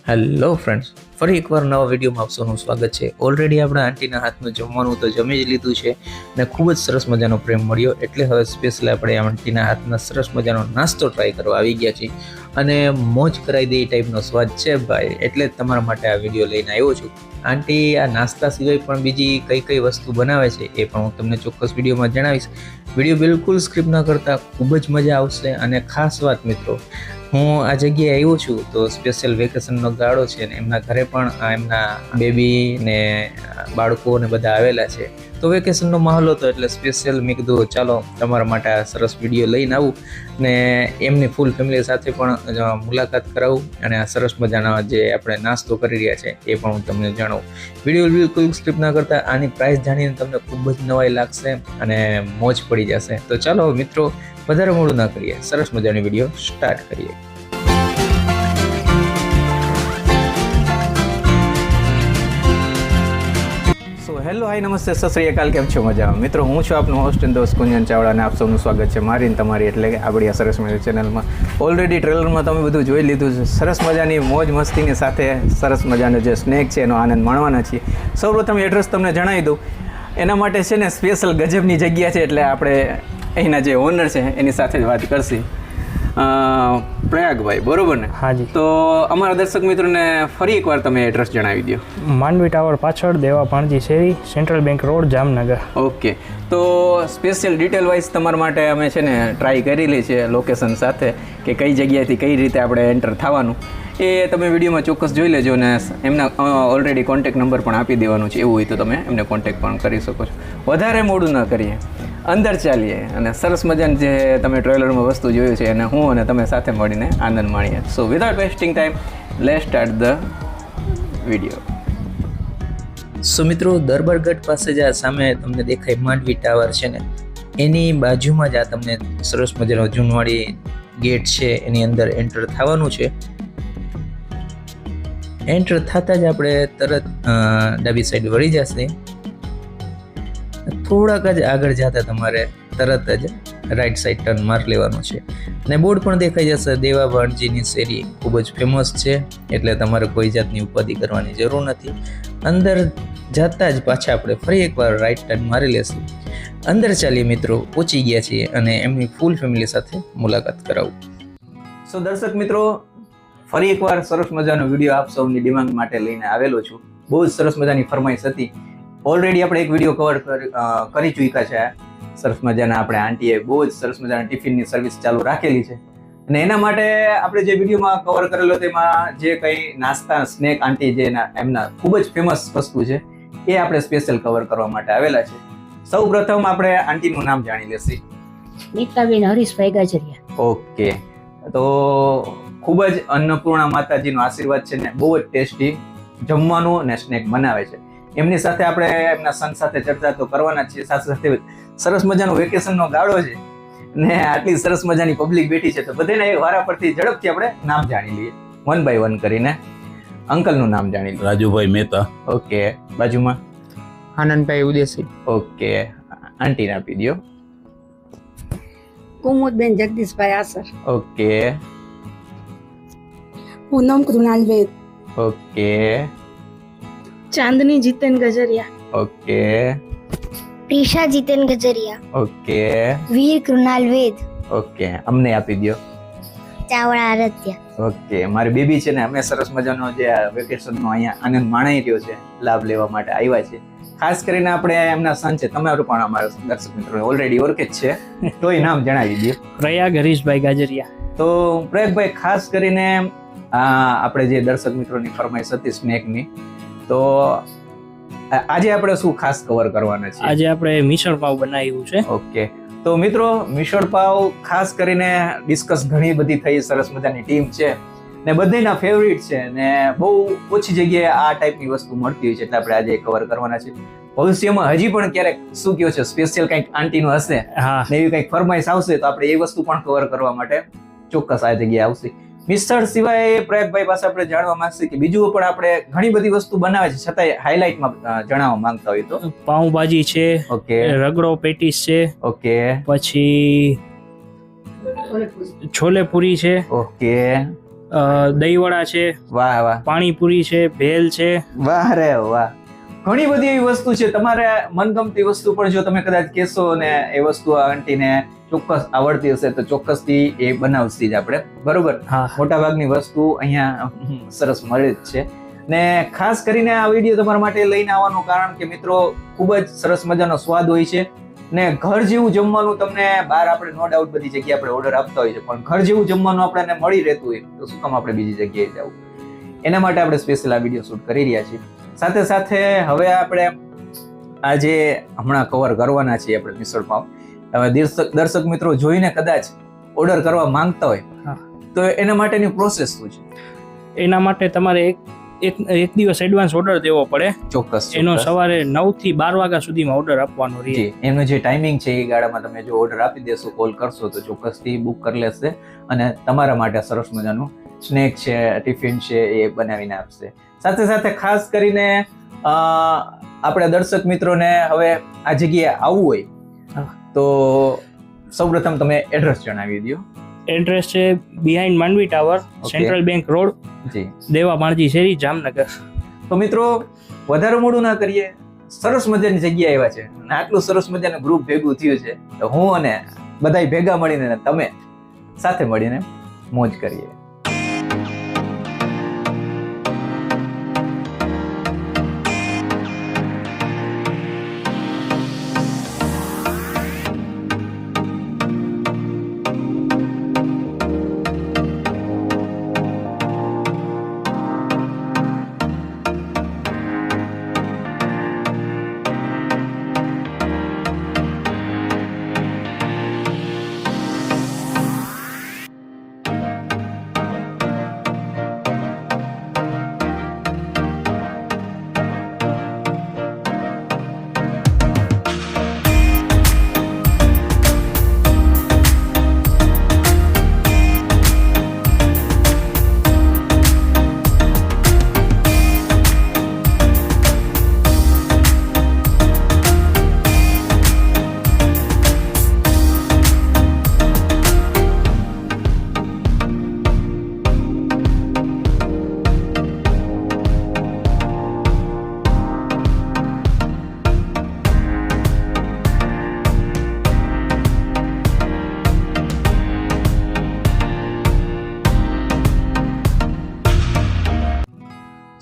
Hello friends, ફરી એકવાર નવા વિડીયોમાં આપ સૌનું સ્વાગત છે. ઓલરેડી આપણા આંટીના હાથનું જમવાનું તો જમી જ લીધું છે અને ખૂબ જ સરસ મજાનો પ્રેમ મળ્યો, એટલે હવે સ્પેશિયલ આપણે આંટીના હાથના સરસ મજાનો નાસ્તો ટ્રાય કરવા આવી ગયા છીએ અને મોજ કરાવી દે એ ટાઈપનો સ્વાદ છે ભાઈ, એટલે જ તમારા માટે આ વિડીયો લઈને આવ્યો છું. આંટી આ નાસ્તા સિવાય પણ બીજી કઈ કઈ વસ્તુ બનાવે છે એ પણ હું તમને ચોક્કસ વિડીયોમાં જણાવીશ. વિડીયો બિલકુલ સ્કીપ ન કરતા, ખૂબ જ મજા આવશે. અને ખાસ વાત મિત્રો, હું આ જગ્યાએ આવ્યો છું તો સ્પેશિયલ વેકેશનનો ગાળો છે ને એમના ઘરે પણ એમના બેબી ને બાળકો ને બધા આવેલા છે, તો વેકેશનનો માહોલ હતો એટલે સ્પેશિયલ મેં કીધું ચાલો તમારા માટે આ સરસ વિડીયો લઈને આવું ને એમની ફૂલ ફેમિલી સાથે પણ મુલાકાત કરાવું અને આ સરસ મજાના જે આપણે નાસ્તો કરી રહ્યા છે એ પણ હું તમને જણાવું. વિડીયો બિલકુલ સ્કીપ ના કરતા, આની પ્રાઇસ જાણીને તમને ખૂબ જ નવાઈ લાગશે અને મોજ પડી જશે. તો ચાલો મિત્રો, વધારે મોડું ના કરીએ, સરસ મજાની વિડીયો સ્ટાર્ટ કરીએ. હેલો, હાય, નમસ્તે, સત શ્રી અકાલ, કેમ છો? મજામાં મિત્રો. હું છું આપનો હોસ્ટ એન્ડ દોસ્ત કુંજન ચાવડા અને આપ સૌનું સ્વાગત છે મારી ને તમારી એટલે કે આપણી આ સરસ મજાની ચેનલમાં. ઓલરેડી ટ્રેલરમાં તમે બધું જોઈ લીધું છે. સરસ મજાની મોજ મસ્તીની સાથે સરસ મજાનો જે સ્નેક છે એનો આનંદ માણવાના છીએ. સૌપ્રથમ એડ્રેસ તમને જણાવી દઉં. એના માટે છે ને સ્પેશિયલ ગજબની જગ્યા છે, એટલે આપણે અહીંના જે ઓનર છે એની સાથે જ વાત કરશી. પ્રયાગભાઈ, બરોબર ને? હાજી. તો અમારા દર્શક મિત્રોને ફરી એકવાર તમે એડ્રેસ જણાવી દો. માંડવી ટાવર પાછળ, દેવા ભાણજી શેરી, central bank road, Jamnagar. Okay, તો સ્પેશિયલ ડિટેલ વાઇઝ તમારા માટે અમે છે ને ટ્રાય કરેલી છે લોકેશન સાથે કે કઈ જગ્યાએથી કઈ રીતે આપણે એન્ટર થવાનું એ તમે વિડીયોમાં ચોક્કસ જોઈ લેજો ને એમના ઓલરેડી કોન્ટેક્ટ નંબર પણ આપી દેવાનું છે. એવું હોય તો તમે એમને કોન્ટેક્ટ પણ કરી શકો છો. વધારે મોડું ન કરીએ, અંદર ચાલીએ અને સરસ મજાની જે તમે ટ્રેલરમાં વસ્તુ જોયું છે એને હું અને તમે સાથે મળીને આનંદ માણીએ. So without wasting time, let's start the video. So મિત્રો, દરબારગઢ પાસે જ આ સામે તમને દેખાય માંડવી ટાવર છે ને, એની બાજુમાં જ આ તમને સરસ મજાનો જૂનવાડી ગેટ છે, એની અંદર એન્ટર થવાનું છે. એન્ટર થતાં જ આપણે તરત ડાબી સાઈડ વળી જશે. થોડાક જ આગળ જતા તમારે તરત જ રાઈટ સાઈડ ટર્ન માર લેવાનું છે અને બોર્ડ પણ દેખાઈ જશે. દેવા ભાણજીની શેરી ખૂબ જ ફેમસ છે, એટલે તમારે કોઈ જાતની ઉપાધિ કરવાની જરૂર નથી. અંદર જતા જ પાછા આપણે ફરી એકવાર રાઈટ ટર્ન મારી લેશું. અંદર ચાલીએ મિત્રો, પહોંચી ગયા છીએ અને એમની ફૂલ ફેમિલી સાથે મુલાકાત કરાવું. સો દર્શક મિત્રો, ફરી એકવાર સરસ મજાનો વિડીયો આપ સૌની ડિમાન્ડ માટે લઈને આવેલો છું. બહુ જ સરસ મજાની ફરમાઈશ હતી. ઓલરેડી આપણે એક વિડીયો કવર કરી ચૂક્યા છે. સરસ મજાના આપણે આંટીએ બહુ જ સરસ મજાના ટિફિનની સર્વિસ ચાલુ રાખેલી છે અને એના માટે આપણે જે વિડીયોમાં કવર કરેલો તેમાં જે કંઈ નાસ્તા સ્નેક આંટી જે એમના ખૂબ જ ફેમસ વસ્તુ છે એ આપણે સ્પેશિયલ કવર કરવા માટે આવેલા છે. સૌ પ્રથમ આપણે આંટીનું નામ જાણી લેશી. નીતાબેન હરીશભાઈ ગાજરિયા. ઓકે, તો ખૂબ જ અન્નપૂર્ણા માતાજીનો આશીર્વાદ છે ને, બહુ જ ટેસ્ટી જમવાનું અને સ્નેક બનાવે છે. એમની સાથે આપણે એમના સન સાથે ચર્ચા તો કરવાના જ છીએ, સાથે સાથે સરસ મજાનો વેકેશનનો ગાળો છે ને આટલી સરસ મજાની પબ્લિક બેઠી છે, તો બધાને વારા પરથી ઝડપથી આપણે નામ જાણી લઈએ, વન બાય વન કરીને. અંકલનું નામ જાણી લઈએ. રાજુભાઈ મહેતા. ઓકે, બાજુમાં આનંદભાઈ ઉદેસી. ઓકે, આંટીને આપી દો. કુમુદબેન જગદીશભાઈ આસર. ઓકે. પૂનમ કૃણાલ વેદ. ઓકે. ચાંદની જીતેન ગજરિયા. ઓકે. પ્રિશા જીતેન ગજરિયા. ઓકે. વીર કૃણાલ વેદ. ઓકે, અમને આપી દો. ચાવડા આરત્યા. ઓકે, મારી બેબી છે ને, અમે સરસ મજાનો જે વેકેશનનો અહીંયા આનંદ માણી રહ્યો છે, લાભ લેવા માટે આવ્યા છે. ખાસ કરીને આપણે એમના સન છે, તમારું પણ અમારા દર્શક મિત્રો ઓલરેડી ઓળખે જ છે, તોય નામ જણાવી દો. પ્રયાગ હરીશભાઈ ગાજરિયા. તો પ્રયાગભાઈ, ખાસ કરીને આપણે જે દર્શક મિત્રોની ફરમાઈશ હતી સ્નેકની, તો આજે આપણે શું ખાસ કવર કરવાના છે? આજે આપણે મિસળ પાવ બનાવ્યું છે. ઓકે, તો મિત્રો મિસળ પાવ ખાસ કરીને ડિસ્કસ ઘણી બધી થઈ, સરસ મજાની ટીમ છે ને બધાના ફેવરિટ છે ને બહુ ઓછી જગ્યાએ આ ટાઈપની વસ્તુ મળતી હોય છે, એટલે આપણે આજે કવર કરવાના છે. ભવિષ્યમાં હજી પણ ક્યારેક શું કહો છો, સ્પેશિયલ કંઈક આંટીનું હશે ને એવી કંઈક ફરમાઈશ આવશે તો આપણે એ વસ્તુ પણ કવર કરવા માટે ચોક્કસ આ જગ્યાએ આવશે. મિસળ સિવાય પ્રયાગભાઈ પાસે આપણે જાણવા માંગશે કે બીજું પણ આપણે ઘણી બધી વસ્તુ બનાવે છે, છતાંય હાઇલાઇટમાં જણાવવા માંગતા હોય તો? પાઉંભાજી છે. ઓકે. રગડો પેટીસ છે. ઓકે. પછી છોલે પૂરી છે. ઓકે. દહીંવડા છે, વાહ વાહ પાણીપુરી છે, ભેલ છે. વાહ રે વાહ, ઘણી બધી એવી વસ્તુ છે. તમારે મનગમતી વસ્તુ પણ જો તમે કદાચ કહેશો ને એ વસ્તુ આ આંટીને ચોક્કસ આવડતી હશે તો ચોક્કસથી એ બનાવશી જ આપણે, બરોબર? હા. મોટા ભાગની વસ્તુ અહીંયા સરસ મળે જ છે. ને ખાસ કરીને આ વિડીયો તમારા માટે લઈને આવવાનું કારણ કે મિત્રો ખૂબ જ સરસ મજાનો સ્વાદ હોય છે ને ઘર જેવું જમવાનું તમને બહાર આપણે નો ડાઉટ બધી જગ્યાએ આપણે ઓર્ડર આપતા હોય છે, પણ ઘર જેવું જમવાનું આપણને મળી રહેતું હોય તો શું કામ આપણે બીજી જગ્યાએ જવું? એના માટે આપણે સ્પેશિયલ આ વિડીયો શૂટ કરી રહ્યા છીએ. સાથે સાથે હવે આપણે આજે હમણાં કવર કરવાના છીએ આપણે મિસળ પાવ. હવે દર્શક મિત્રો જોઈને કદાચ ઓર્ડર કરવા માંગતા હોય તો એના માટેની પ્રોસેસ શું છે? એના માટે તમારે એક દિવસ એડવાન્સ ઓર્ડર દેવો પડે. ચોક્કસ એનો સવારે 9 થી 12 વાગ્યા સુધીમાં ઓર્ડર આપવાનો રહે. એનો જે ટાઈમિંગ છે એ ગાળામાં તમે જો ઓર્ડર આપી દેશો, કોલ કરશો તો ચોક્કસથી બુક કરી લેશે અને તમારા માટે સરસ મજાનું સ્નેક છે, ટિફિન છે એ બનાવીને આપશે. સાથે સાથે ખાસ કરીને આપણા દર્શક મિત્રોને હવે આ જગ્યાએ આવવું હોય તો સૌપ્રથમ તમે એડ્રેસ જણાવી દો. એડ્રેસ છે behind Mandvi tower, central bank road, G, Deva Bhanji શેરી, જામનગર. તો મિત્રો વધારે મોડું ના કરીએ, સરસ મજાની જગ્યા આવ્યા છે અને આટલું સરસ મજાનું ગ્રુપ ભેગું થયું છે તો હું અને બધાય ભેગા મળીને તમે સાથે મળીને મોજ કરીએ.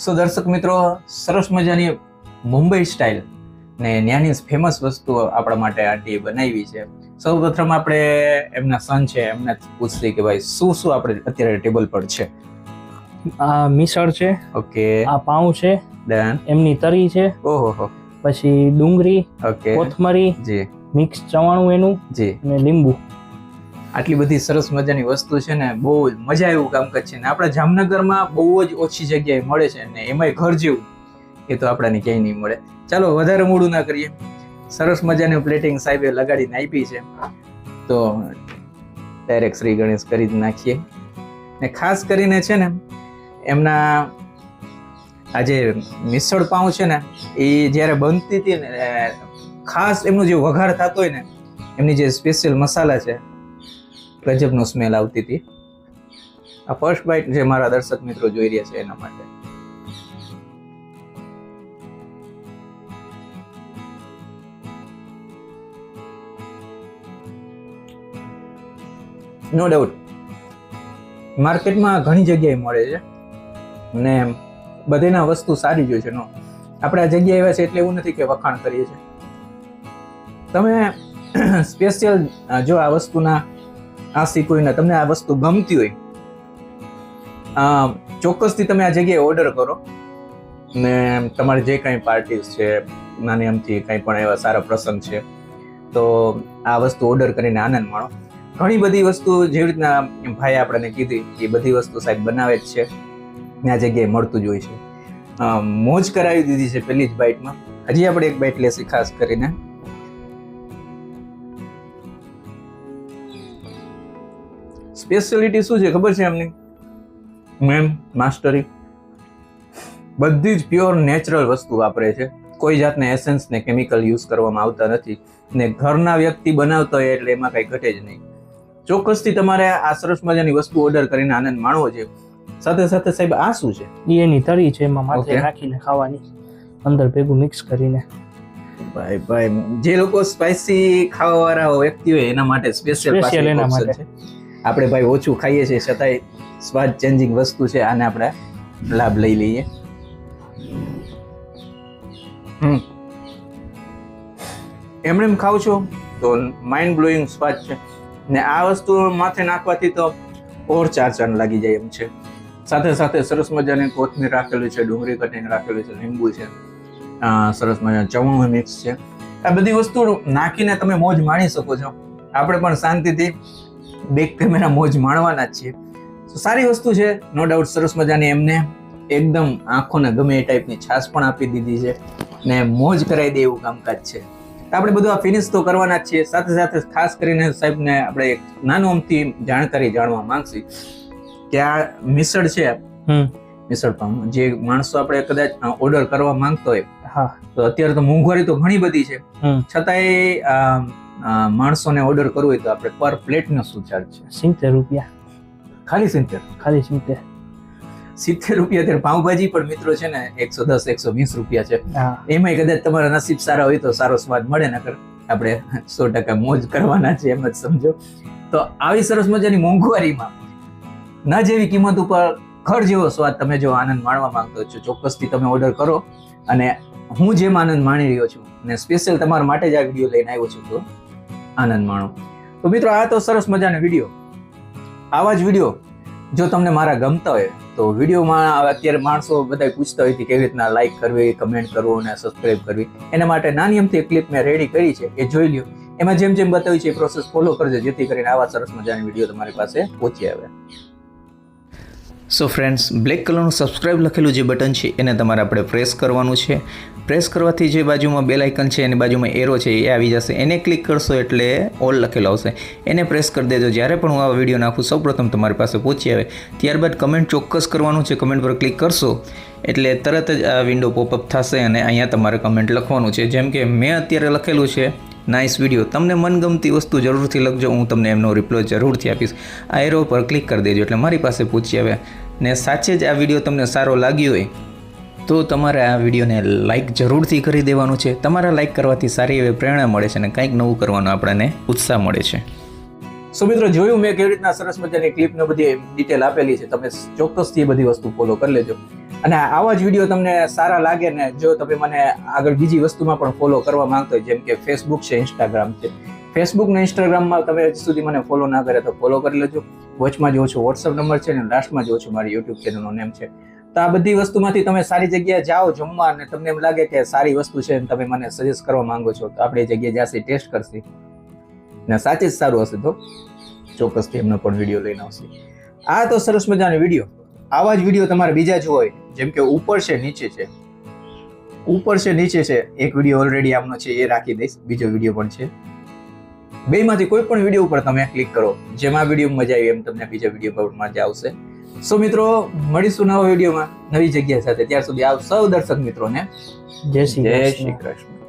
સો દર્શક મિત્રો, સરસ મજાની મુંબઈ સ્ટાઇલ ને ત્યાંની ફેમસ વસ્તુઓ આપણા માટે આંટીએ બનાવી છે. સૌ પ્રથમ આપણે એમના સન છે એમને પૂછીએ કે ભાઈ શું શું આપણે અત્યારે ટેબલ પર છે. આ મિસળ છે, ઓકે, આ પાઉં છે, ડન, એમની તરી છે, ઓહો, પછી ડુંગળી, ઓકે, કોથમરી, જી મિક્સ ચવાણું એનું, જી, અને લીંબુ. આટલી બધી સરસ મજાની વસ્તુ છે ને બહુ જ મજા એવું કામકાજ છે ને આપણા જામનગરમાં બહુ જ ઓછી જગ્યાએ મળે છે ને એમાંય ઘર જેવું એ તો આપણાને ક્યાંય નહીં મળે. ચાલો વધારે મોડું ના કરીએ, સરસ મજાની પ્લેટિંગ સાહેબે લગાડીને આપી છે તો ડાયરેક્ટ શ્રી ગણેશ કરી જ નાખીએ. ને ખાસ કરીને છે ને એમના આ જે મિસળ પાઉં છે ને એ જ્યારે બનતી હતી ને ખાસ એમનો જે વઘાર થતો હોય ને એમની જે સ્પેશિયલ મસાલા છે ગજબનો સ્મેલ આવતી હતી. આ ફર્સ્ટ બાઇટ જે મારા દર્શક મિત્રો જોઈ રહ્યા છે એના માટે. નો ડાઉટ માર્કેટમાં ઘણી જગ્યાએ મળે છે ને બધીના વસ્તુ સારી જ હોય છે. નો આપણે આ જગ્યાએ આવ્યા છે એટલે એવું નથી કે વખાણ કરીએ છીએ. તમે સ્પેશિયલ જો આ વસ્તુના આશી કોઈને તમને આ વસ્તુ ગમતી હોય ચોક્કસથી તમે આ જગ્યાએ ઓર્ડર કરો ને તમારે જે કાંઈ પાર્ટીઝ છે નાની અમથી કાંઈ પણ એવા સારા પ્રસંગ છે તો આ વસ્તુ ઓર્ડર કરીને આનંદ માણો. ઘણી બધી વસ્તુ જેવી રીતના ભાઈ આપણને કીધી એ બધી વસ્તુ સાહેબ બનાવે જ છે ને આ જગ્યાએ મળતું જ હોય છે. મોજ કરાવી દીધી છે પહેલી જ બાઇટમાં. હજી આપણે એક બાઇટ લેશી ખાસ કરીને. સ્પેશિયાલિટી શું છે ખબર છે એમની? મેમ માસ્ટરી બધી જ પ્યોર નેચરલ વસ્તુ વાપરે છે. કોઈ જાતના એસેન્સ ને કેમિકલ યુઝ કરવામાં આવતા નથી ને ઘરના વ્યક્તિ બનાવતો હોય એટલે એમાં કઈ ઘટે જ નહીં. ચોક્કસથી તમારે આ સરસ મજાની વસ્તુ ઓર્ડર કરીને આનંદ માણવો છે સાથે સાથે સાહેબ આ શું છે? ઈ એની તરી છે, એમાં માથે Okay. નાખીને ખાવાની, અંદર ભેગું મિક્સ કરીને. ભાઈ જે લોકો સ્પાઇસી ખાવા વાળા વ્યક્તિ હોય એના માટે સ્પેશિયલ Special એના માટે. છે. આપણે ભાઈ ઓછું ખાઈએ છીએ છતાંય સ્વાદ ચેન્જિંગ વસ્તુ છે, આને આપણે લાભ લઈ લઈએ. એમણે એમ ખાવ છો તો માઇન્ડ બ્લોઈંગ સ્વાદ છે ને આ વસ્તુ માથે નાખવાથી તો ઓર ચાર લાગી જાય એમ છે. સાથે સાથે સરસ મજાની કોથમીર રાખેલું છે, ડુંગળી કટીને રાખેલું છે, લીંબુ છે, સરસ મજાનું ચવાણું મિક્સ છે. આ બધી વસ્તુ નાખીને તમે મોજ માણી શકો છો. આપણે પણ શાંતિથી બેક કેમેરા મોજ માણવાના જ છીએ. તો સારી વસ્તુ છે, નો ડાઉટ. સરસ મજાની એમને એકદમ આંખોને ગમે એ ટાઈપની છાશ પણ આપી દીધી છે ને મોજ કરાવી દે એવું કામકાજ છે. આપણે બધું આ ફિનિશ તો કરવાના જ છીએ. સાથે સાથે ખાસ કરીને સાહેબને આપણે એક નાનું અમથી જાણકારી જાણવા માંગશી કે આ મિસળ છે, મિસળ પાઉં જે માણસો આપણે કદાચ ઓર્ડર કરવા માંગતો હોય, હા, તો અત્યારે તો મોંઘવારી તો ઘણી બધી છે, છતાંય માણસોને ઓર્ડર કરવું હોય તો આપણે પર પ્લેટનો શું ચાર્જ છે? 70 રૂપિયા. ખાલી 70? ખાલી 70. 70 રૂપિયા. અત્યારે પાઉંભાજી પણ મિત્રો છે ને 110 120 રૂપિયા છે. હા, એમાંય કદાચ તમારા નસીબ સારા હોય તો સારો સ્વાદ મળે, નકર આપણે 100% મોજ કરવાના છે એમ જ સમજો. તો આવી સરસ મજાની મોંઘવારીમાં ન જેવી કિંમત ઉપર ઘર જેવો સ્વાદ તમે જો આનંદ માણવા માંગતો છો, ચોક્કસથી તમે ઓર્ડર કરો. અને હું જેમ આનંદ માણી રહ્યો છું ને સ્પેશિયલ તમારા માટે જ આ વિડીયો લઈને આવ્યો છું, તો આનંદ માણો. તો મિત્રો આ તો સરસ મજાનો વિડીયો. આવા જ વિડીયો જો તમને મારા ગમતા હોય તો વિડીયોમાં અત્યારે માણસો બધા પૂછતા હોય કે કેવી રીતના લાઈક કરવી, કમેન્ટ કરવો અને સબસ્ક્રાઇબ કરવી, એના માટે નાની અમથી ક્લિપ મેં રેડી કરી છે, એ જોઈ લ્યો. એમાં જેમ જેમ બતાવ્યું છે એ પ્રોસેસ ફોલો કરજો, જેથી કરીને આવા સરસ મજાની વિડીયો તમારી પાસે પહોંચી આવે. સો ફ્રેન્ડ્સ, બ્લેક કલરનું સબસ્ક્રાઇબ લખેલું જે બટન છે એને તમારે આપણે પ્રેસ કરવાનું છે. પ્રેસ કરવાથી જે બાજુમાં બેલ આઇકન છે એની બાજુમાં એરો છે એ આવી જશે, એને ક્લિક કરશો એટલે ઓલ લખેલો આવશે, એને પ્રેસ કરી દેજો. જ્યારે પણ હું આ વિડીયો નાખું સૌપ્રથમ તમારી પાસે પહોંચી આવે. ત્યારબાદ કમેન્ટ ચોક્કસ કરવાનું છે, કમેન્ટ પર ક્લિક કરશો એટલે તરત જ આ વિન્ડો પોપઅપ થશે અને અહીંયા તમારે કમેન્ટ લખવાનું છે. જેમ કે મેં અત્યારે લખેલું છે નાઇસ વિડીયો. તમને મનગમતી વસ્તુ જરૂરથી લખજો, હું તમને એમનો રિપ્લાય જરૂરથી આપીશ. આ એરો પર ક્લિક કરી દેજો એટલે મારી પાસે પહોંચી આવે. ને સાચે જ આ વિડીયો તમને સારો લાગ્યો હોય તો તમારે આ વિડીયોને લાઇક જરૂરથી કરી દેવાનું છે. તમારા લાઇક કરવાથી સારી એવી પ્રેરણા મળે છે અને કંઈક નવું કરવાનો આપણને ઉત્સાહ મળે છે. સો મિત્રો, જોયું મેં કેવી રીતના સરસ મજાની ક્લિપને બધી ડિટેલ આપેલી છે. તમે ચોક્કસથી બધી વસ્તુ ફોલો કરી લેજો. અને આવા જ વિડીયો તમને સારા લાગે ને જો તમે મને આગળ બીજી વસ્તુમાં પણ ફોલો કરવા માંગતો હોય, જેમ કે ફેસબુક છે, ઇન્સ્ટાગ્રામ છે, ફેસબુક ને ઇન્સ્ટાગ્રામમાં તમે હજી સુધી મને ફોલો ના કરે તો ફોલો કરી લેજો. વોચમાં જો છો વોટ્સઅપ નંબર છે ને લાસ્ટમાં જો છો મારી યુટ્યુબ ચેનલનું નેમ છે. તો આ બધી વસ્તુમાંથી તમે સારી જગ્યાએ જાઓ જમવા અને તમને એમ લાગે કે સારી વસ્તુ છે અને તમે મને સજેસ્ટ કરવા માંગો છો તો આપણે એ જગ્યાએ જાશે, ટેસ્ટ કરશે ને સાચે જ સારું હશે તો ચોક્કસથી એમનો પણ વિડીયો લઈને આવશે. આ તો સરસ મજાનો વિડીયો. આવા જ વિડીયો તમારે બીજા જોવા હોય, જેમ કે ઉપર છે નીચે છે, ઉપર છે નીચે છે, એક વિડીયો ઓલરેડી આમનો છે એ રાખી દઈશ, બીજો વિડીયો પણ છે. બેમાંથી કોઈ પણ વિડીયો ઉપર તમે ક્લિક કરો, જેમાં વિડીયો મજા આવી એમ તમને બીજા વિડીયો પર મજા આવશે. સો મિત્રો, મળીશું નવા વિડીયોમાં નવી જગ્યા સાથે. ત્યાર સુધી આપ સૌ દર્શક મિત્રોને જય શ્રી જય કૃષ્ણ. શ્રી કૃષ્ણ.